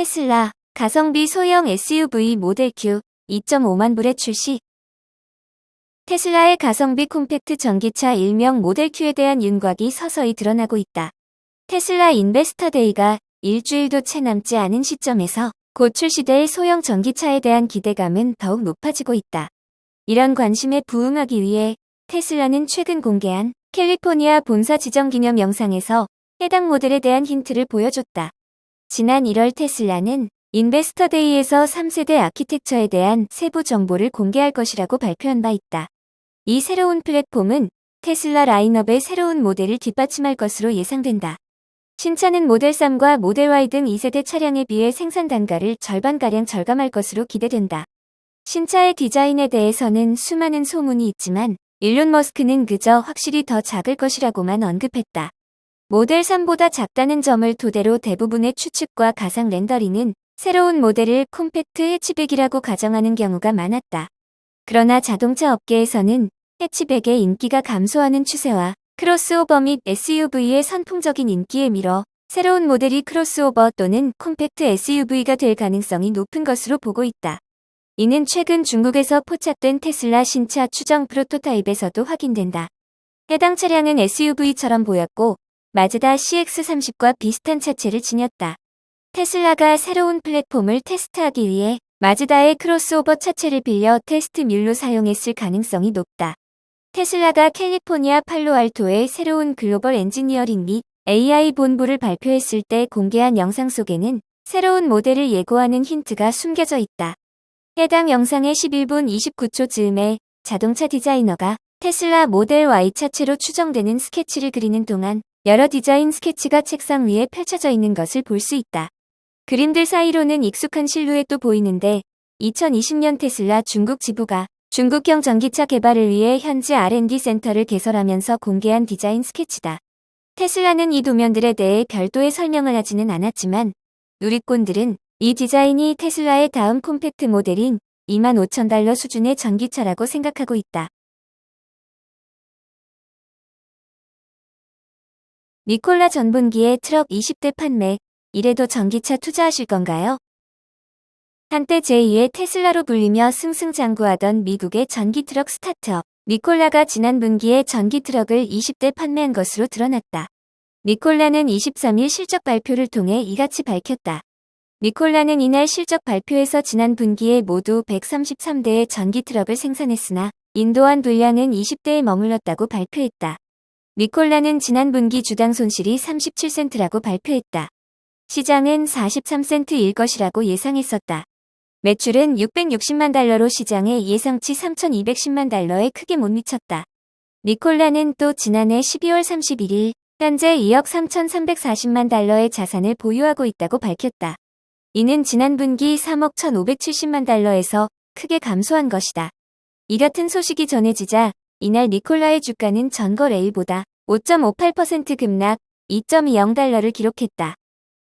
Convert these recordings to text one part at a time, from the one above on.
테슬라 가성비 소형 SUV 모델 Q 2.5만 불에 출시. 테슬라의 가성비 콤팩트 전기차 일명 모델 Q에 대한 윤곽이 서서히 드러나고 있다. 테슬라 인베스터 데이가 일주일도 채 남지 않은 시점에서 곧 출시될 소형 전기차에 대한 기대감은 더욱 높아지고 있다. 이런 관심에 부응하기 위해 테슬라는 최근 공개한 캘리포니아 본사 지정 기념 영상에서 해당 모델에 대한 힌트를 보여줬다. 지난 1월 테슬라는 인베스터 데이에서 3세대 아키텍처에 대한 세부 정보를 공개할 것이라고 발표한 바 있다. 이 새로운 플랫폼은 테슬라 라인업의 새로운 모델을 뒷받침할 것으로 예상된다. 신차는 모델 3과 모델 Y 등 2세대 차량에 비해 생산 단가를 절반가량 절감할 것으로 기대된다. 신차의 디자인에 대해서는 수많은 소문이 있지만 일론 머스크는 그저 확실히 더 작을 것이라고만 언급했다. 모델 3보다 작다는 점을 토대로 대부분의 추측과 가상 렌더링은 새로운 모델을 콤팩트 해치백이라고 가정하는 경우가 많았다. 그러나 자동차 업계에서는 해치백의 인기가 감소하는 추세와 크로스오버 및 SUV의 선풍적인 인기에 밀어 새로운 모델이 크로스오버 또는 콤팩트 SUV가 될 가능성이 높은 것으로 보고 있다. 이는 최근 중국에서 포착된 테슬라 신차 추정 프로토타입에서도 확인된다. 해당 차량은 SUV처럼 보였고 마즈다 CX-30과 비슷한 차체를 지녔다. 테슬라가 새로운 플랫폼을 테스트하기 위해 마즈다의 크로스오버 차체를 빌려 테스트 뮬로 사용했을 가능성이 높다. 테슬라가 캘리포니아 팔로알토의 새로운 글로벌 엔지니어링 및 AI 본부를 발표했을 때 공개한 영상 속에는 새로운 모델을 예고하는 힌트가 숨겨져 있다. 해당 영상의 11분 29초 즈음에 자동차 디자이너가 테슬라 모델 Y 차체로 추정되는 스케치를 그리는 동안 여러 디자인 스케치가 책상 위에 펼쳐져 있는 것을 볼 수 있다. 그림들 사이로는 익숙한 실루엣도 보이는데 2020년 테슬라 중국 지부가 중국형 전기차 개발을 위해 현지 R&D 센터를 개설하면서 공개한 디자인 스케치다. 테슬라는 이 도면들에 대해 별도의 설명을 하지는 않았지만 누리꾼들은 이 디자인이 테슬라의 다음 콤팩트 모델인 25,000달러 수준의 전기차라고 생각하고 있다. 니콜라 전 분기에 트럭 20대 판매, 이래도 전기차 투자하실 건가요? 한때 제2의 테슬라로 불리며 승승장구하던 미국의 전기트럭 스타트업 니콜라가 지난 분기에 전기트럭을 20대 판매한 것으로 드러났다. 니콜라는 23일 실적 발표를 통해 이같이 밝혔다. 니콜라는 이날 실적 발표에서 지난 분기에 모두 133대의 전기트럭을 생산했으나 인도한 분량은 20대에 머물렀다고 발표했다. 니콜라는 지난 분기 주당 손실이 37센트라고 발표했다. 시장은 43센트일 것이라고 예상했었다. 매출은 660만 달러로 시장의 예상치 3,210만 달러에 크게 못 미쳤다. 니콜라는 또 지난해 12월 31일 현재 2억 3,340만 달러의 자산을 보유하고 있다고 밝혔다. 이는 지난 분기 3억 1,570만 달러에서 크게 감소한 것이다. 이 같은 소식이 전해지자 이날 니콜라의 주가는 전거래일보다 5.58% 급락 2.20달러를 기록했다.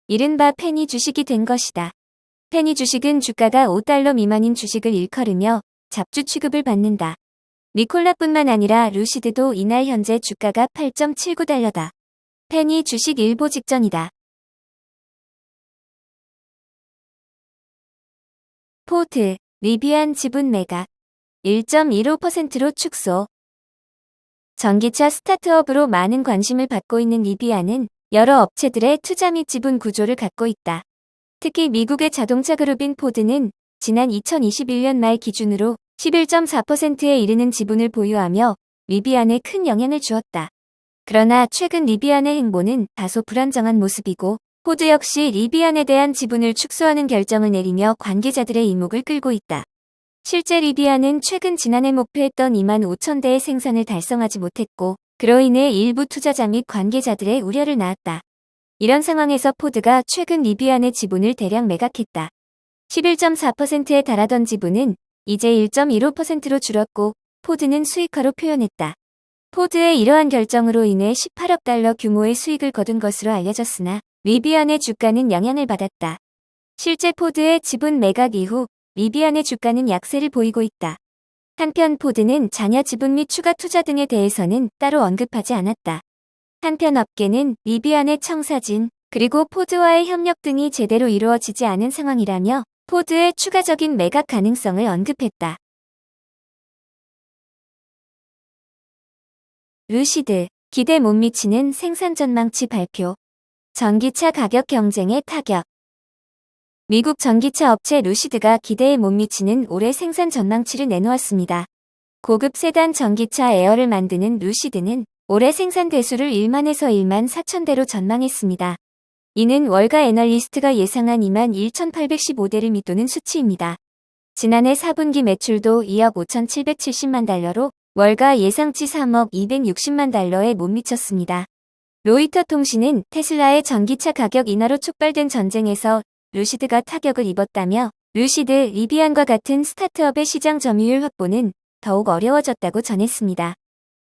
이른바 페니 주식이 된 것이다. 페니 주식은 주가가 5달러 미만인 주식을 일컬으며 잡주 취급을 받는다. 니콜라뿐만 아니라 루시드도 이날 현재 주가가 8.79달러다. 페니 주식 일보 직전이다. 포드, 리비안 지분 매각 1.15%로 축소. 전기차 스타트업으로 많은 관심을 받고 있는 리비안은 여러 업체들의 투자 및 지분 구조를 갖고 있다. 특히 미국의 자동차 그룹인 포드는 지난 2021년 말 기준으로 11.4%에 이르는 지분을 보유하며 리비안에 큰 영향을 주었다. 그러나 최근 리비안의 행보는 다소 불안정한 모습이고 포드 역시 리비안에 대한 지분을 축소하는 결정을 내리며 관계자들의 이목을 끌고 있다. 실제 리비안은 최근 지난해 목표했던 25,000대의 생산을 달성하지 못했고 그로 인해 일부 투자자 및 관계자들의 우려를 낳았다. 이런 상황에서 포드가 최근 리비안의 지분을 대량 매각했다. 11.4%에 달하던 지분은 이제 1.15%로 줄었고 포드는 수익화로 표현했다. 포드의 이러한 결정으로 인해 18억 달러 규모의 수익을 거둔 것으로 알려졌으나 리비안의 주가는 영향을 받았다. 실제 포드의 지분 매각 이후 리비안의 주가는 약세를 보이고 있다. 한편 포드는 자녀 지분 및 추가 투자 등에 대해서는 따로 언급하지 않았다. 한편 업계는 리비안의 청사진, 그리고 포드와의 협력 등이 제대로 이루어지지 않은 상황이라며 포드의 추가적인 매각 가능성을 언급했다. 루시드, 기대 못 미치는 생산 전망치 발표. 전기차 가격 경쟁에 타격. 미국 전기차 업체 루시드가 기대에 못 미치는 올해 생산 전망치를 내놓았습니다. 고급 세단 전기차 에어를 만드는 루시드는 올해 생산 대수를 1만에서 1만 4천 대로 전망했습니다. 이는 월가 애널리스트가 예상한 2만 1,815대를 밑도는 수치입니다. 지난해 4분기 매출도 2억 5,770만 달러로 월가 예상치 3억 260만 달러에 못 미쳤습니다. 로이터 통신은 테슬라의 전기차 가격 인하로 촉발된 전쟁에서 루시드가 타격을 입었다며 루시드, 리비안과 같은 스타트업의 시장 점유율 확보는 더욱 어려워졌다고 전했습니다.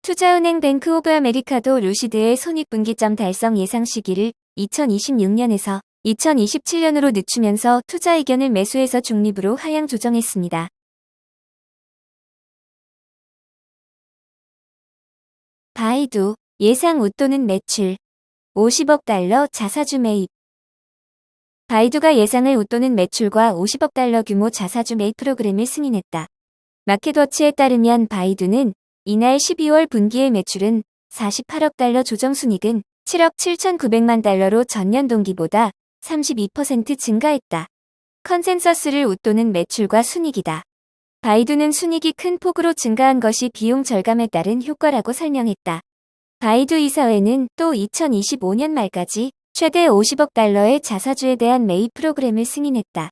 투자은행 뱅크 오브 아메리카도 루시드의 손익분기점 달성 예상 시기를 2026년에서 2027년으로 늦추면서 투자 의견을 매수해서 중립으로 하향 조정했습니다. 바이두, 예상 웃도는 매출 50억 달러 자사주 매입. 바이두가 예상을 웃도는 매출과 50억 달러 규모 자사주 매입 프로그램을 승인했다. 마켓워치에 따르면 바이두는 이날 12월 분기의 매출은 48억 달러, 조정순이익은 7억 7,900만 달러로 전년 동기보다 32% 증가했다. 컨센서스를 웃도는 매출과 순이익이다. 바이두는 순이익이 큰 폭으로 증가한 것이 비용 절감에 따른 효과라고 설명했다. 바이두 이사회는 또 2025년 말까지 최대 50억 달러의 자사주에 대한 매입 프로그램을 승인했다.